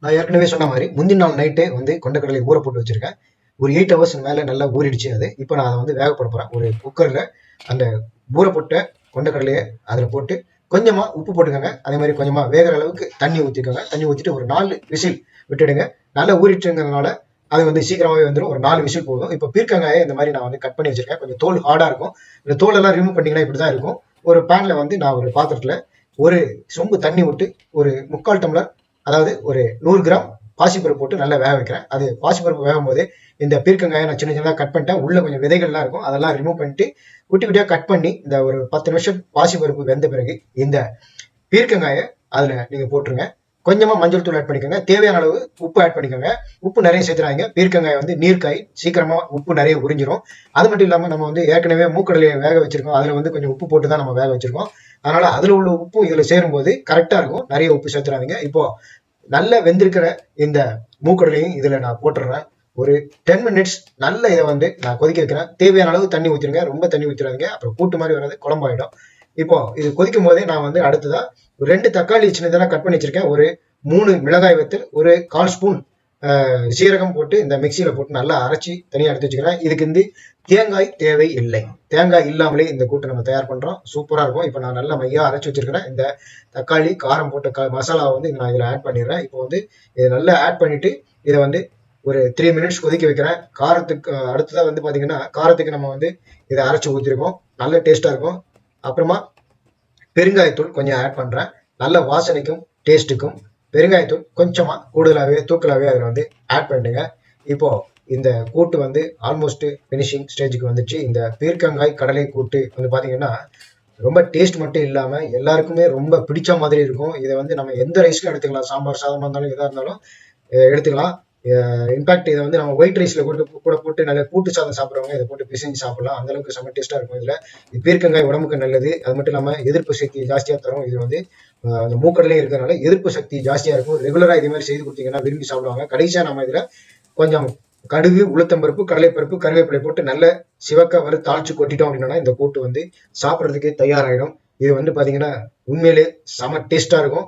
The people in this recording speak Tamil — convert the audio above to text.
நான் ஏற்கனவே சொன்ன மாதிரி முந்தின நாள் நைட்டே வந்து கொண்டக்கடலை ஊற போட்டு வச்சிருக்கேன். ஒரு 8 ஹவர்ஸ் மேல நல்லா ஊறிடுச்சு அது. இப்போ நான் அதை வந்து வேக போட போறேன். ஒரு குக்கர்ல அந்த ஊற போட்ட கொண்டக்கடலையை அதுல போட்டு கொஞ்சமா உப்பு போட்டுக்கோங்க. அதே மாதிரி கொஞ்சமா வேகிற அளவுக்கு தண்ணி ஊற்றிக்கோங்க. தண்ணி ஊற்றிட்டு ஒரு 4 விசில் விட்டுடுங்க. நல்லா ஊறிட்டுங்கிறதுனால அது வந்து சீக்கிரமாவே வந்துடும். ஒரு 4 விசில் போதும். இப்போ பீர்க்கங்காயை இந்த மாதிரி நான் வந்து கட் பண்ணி வச்சிருக்கேன். கொஞ்சம் தோல் ஹார்டா இருக்கும். இந்த தோல் எல்லாம் ரிமூவ் பண்ணீங்கன்னா இப்படிதான் இருக்கும். ஒரு பேன்ல வந்து நான் ஒரு பாத்திரத்துல ஒரு சொம்பு தண்ணி விட்டு ஒரு 3/4 டம்ளர், அதாவது ஒரு 100 கிராம் பாசிப்பருப்பு போட்டு நல்லா வேக வைக்கிறேன். அது பாசிப்பருப்பு வேகும் போது இந்த பீர்க்கங்காயை நான் சின்ன சின்னதாக கட் பண்ணிட்டேன். உள்ள கொஞ்சம் விதைகள்லாம் இருக்கும், அதெல்லாம் ரிமூவ் பண்ணிட்டு குட்டி குட்டியா கட் பண்ணி இந்த ஒரு 10 நிமிஷம் பாசிப்பருப்பு வெந்த பிறகு இந்த பீர்க்கங்காயை அதுல நீங்க போட்டுருங்க. கொஞ்சமா மஞ்சள் தூள் ஆட் பண்ணிக்கோங்க. தேவையான அளவு உப்பு ஆட் பண்ணிக்கோங்க. உப்பு நிறைய சேர்த்துறாங்க. பீர்க்கங்காய் வந்து நீர்க்காய், சீக்கிரமா உப்பு நிறைய உறிஞ்சிரும். அது மட்டும் இல்லாம நம்ம வந்து ஏற்கனவே மூக்கடலையை வேக வச்சிருக்கோம். அதுல வந்து கொஞ்சம் உப்பு போட்டு தான் நம்ம வேக வச்சிருக்கோம். அதனால அதுல உள்ள உப்பு இதுல சேரும்போது கரெக்டா இருக்கும். நிறைய உப்பு சேர்த்துறாதீங்க. இப்போ நல்லா வெந்திருக்கிற இந்த மூக்கடலையும் இதுல நான் போட்டுறேன். ஒரு 10 மினிட்ஸ் நல்ல இதை வந்து நான் கொதிக்க வைக்கிறேன். தேவையான அளவு தண்ணி ஊற்றிருங்க. ரொம்ப தண்ணி ஊற்றிடாதீங்க, அப்புறம் கூட்டு மாதிரி வராது, குழம்பாயிடும். இப்போ இது கொதிக்கும் போதே நான் வந்து அடுத்ததா 2 தக்காளி சின்னதெல்லாம் கட் பண்ணி வச்சிருக்கேன். ஒரு 3 மிளகாய் வத்தல், ஒரு 1/4 ஸ்பூன் சீரகம் போட்டு இந்த மிக்சியில போட்டு நல்லா அரைச்சி தனியா எடுத்து வச்சுக்கிறேன். இதுக்கு வந்து தேங்காய் தேவை இல்லை. தேங்காய் இல்லாமலே இந்த கூட்டை நம்ம தயார் பண்றோம். சூப்பரா இருக்கும். இப்போ நான் நல்லா மையா அரைச்சி வச்சிருக்கிறேன். இந்த தக்காளி காரம் போட்ட மசாலாவை வந்து நான் இதுல ஆட் பண்ணிடுறேன். இப்போ வந்து இதை நல்லா ஆட் பண்ணிட்டு இதை வந்து ஒரு 3 மினிட்ஸ் கொதிக்க வைக்கிறேன். காரத்துக்கு அடுத்ததான் வந்து பாத்தீங்கன்னா காரத்துக்கு நம்ம வந்து இதை அரைச்சி ஊற்றிருக்கோம். நல்ல டேஸ்டா இருக்கும். அப்புறமா பெருங்காயத்தூள் கொஞ்சம் ஆட் பண்றேன். நல்ல வாசனைக்கும் டேஸ்ட்டுக்கும் பெருங்காயத்தூள் கொஞ்சமா கூடுதலாகவே தூக்கலாகவே அதில் வந்து ஆட் பண்ணிடுங்க. இப்போ இந்த கூட்டு வந்து ஆல்மோஸ்ட் ஃபினிஷிங் ஸ்டேஜுக்கு வந்துச்சு. இந்த பீர்க்கங்காய் கடலை கூட்டு வந்து பாத்தீங்கன்னா ரொம்ப டேஸ்ட் மட்டும் இல்லாம எல்லாருக்குமே ரொம்ப பிடிச்ச மாதிரி இருக்கும். இதை வந்து நம்ம எந்த ரைஸ்ல எடுத்துக்கலாம். சாம்பார் சாதமா இருந்தாலும் எதா இருந்தாலும் எடுத்துக்கலாம். இன்ஃபேக்ட் இதை வந்து நம்ம ஒயிட் ரைஸ்ல கூட போட்டு நல்ல கூட்டு சாதம் சாப்பிட்றவங்க இதை போட்டு பிசைஞ்சு சாப்பிடலாம். அந்த அளவுக்கு செம்ம டேஸ்டா இருக்கும். இதுல பீர்க்கங்காய் உடம்புக்கு நல்லது. அது மட்டும் இல்லாம எதிர்ப்பு சக்தி ஜாஸ்தியா தரும். இது வந்து அந்த மூக்கடலையும் இருக்கிறதுனால எதிர்ப்பு சக்தி ஜாஸ்தியா இருக்கும். ரெகுலரா இதே மாதிரி செய்து கொடுத்தீங்கன்னா விரும்பி சாப்பிடுவாங்க. கடைசியா நம்ம இதுல கொஞ்சம் கடுகு, உளுத்தம்பருப்பு, கடலைப்பருப்பு, கருவேப்பிலை போட்டு நல்ல சிவக்க வறுத்து தாளிச்சு கொட்டிட்டோம் அப்படின்னா இந்த கூட்டு வந்து சாப்பிட்றதுக்கு தயாராகிடும். இது வந்து பாத்தீங்கன்னா உண்மையிலே செம டேஸ்டா இருக்கும்.